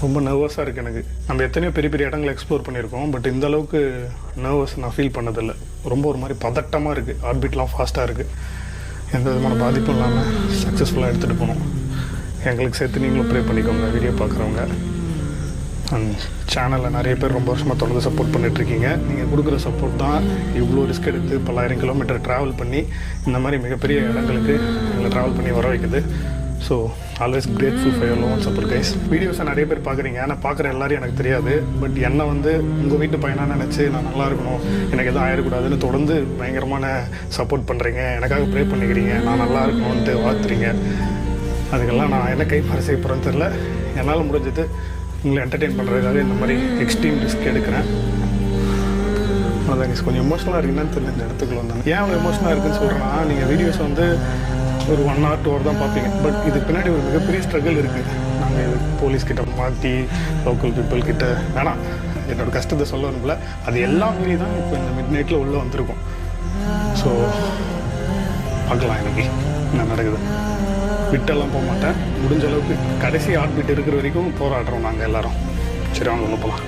ரொம்ப நர்வஸாக இருக்குது எனக்கு. நம்ம எத்தனையோ பெரிய பெரிய இடங்களை எக்ஸ்ப்ளோர் பண்ணியிருக்கோம், பட் இந்த அளவுக்கு நர்வஸ் நான் ஃபீல் பண்ணதில்லை. ரொம்ப ஒரு மாதிரி பதட்டமாக இருக்குது. ஹார்ட் பீட்லாம் ஃபாஸ்ட்டாக இருக்குது. எந்த விதமான பாதிப்பும் இல்லாமல் சக்ஸஸ்ஃபுல்லாக எடுத்துகிட்டு போகணும். எங்களுக்கு சேர்த்து நீங்களும் ப்ரே பண்ணிக்கோங்க, வீடியோ பார்க்குறவங்க. அண்ட் சேனலில் நிறைய பேர் ரொம்ப வருஷமாக தொடர்ந்து சப்போர்ட் பண்ணிகிட்ருக்கீங்க. நீங்கள் கொடுக்குற சப்போர்ட் தான் இவ்வளோ ரிஸ்க் எடுத்து பல்லாயிரம் கிலோமீட்டர் ட்ராவல் பண்ணி இந்த மாதிரி மிகப்பெரிய இடங்களுக்கு எங்களை ட்ராவல் பண்ணி வர வைக்குது. So always grateful for your love support guys. வீடியோஸை நிறைய பேர் பார்க்குறீங்க, ஆனால் பார்க்குற எல்லாரையும் எனக்கு தெரியாது. பட் என்னை வந்து உங்கள் வீட்டு பையனாக நினச்சி நான் நல்லா இருக்கணும், எனக்கு எதுவும் ஆயிடக்கூடாதுன்னு தொடர்ந்து பயங்கரமான சப்போர்ட் பண்ணுறீங்க, எனக்காக ப்ரே பண்ணிக்கிறீங்க, நான் நல்லா இருக்கணும்ன்ட்டு வாழ்த்துறீங்க. அதுக்கெல்லாம் நான் என்ன கைமாறு செய்ய போகிறேன்னு தெரில. என்னால் முடிஞ்சது உங்களை என்டர்டெயின் பண்ணுறதுக்காக இந்த மாதிரி எக்ஸ்ட்ரீம் ரிஸ்க் எடுக்கிறேன். அதான் கொஞ்சம் எமோஷனலாக இருக்குன்னு தெரியல இந்த இடத்துக்குள்ள வந்தாங்க. ஏன் அவ்வளோ எமோஷனலாக இருக்குன்னு சொல்கிறேன்னா, நீங்கள் வீடியோஸ் வந்து ஒரு 1 hour 2 hour தான் பார்ப்பீங்க. பட் இதுக்கு பின்னாடி ஒரு மிகப்பெரிய ஸ்ட்ரகிள் இருக்குது. நாங்கள் இது போலீஸ்கிட்ட மாட்டி லோக்கல் பீப்புள் கிட்ட வேணாம் என்னோடய கஷ்டத்தை சொல்ல வரல. அது எல்லாம் மீறி தான் இப்போ இந்த மிட் நைட்டில் உள்ளே வந்திருக்கோம். ஸோ பார்க்கலாம் எனக்கு என்ன நடக்குது. விட்டெல்லாம் போக மாட்டேன். முடிஞ்ச அளவுக்கு கடைசி ஹார்ட் பீட் இருக்கிற வரைக்கும் போராடுறோம் நாங்கள் எல்லோரும். சரி, வாங்க உள்ள போகலாம்.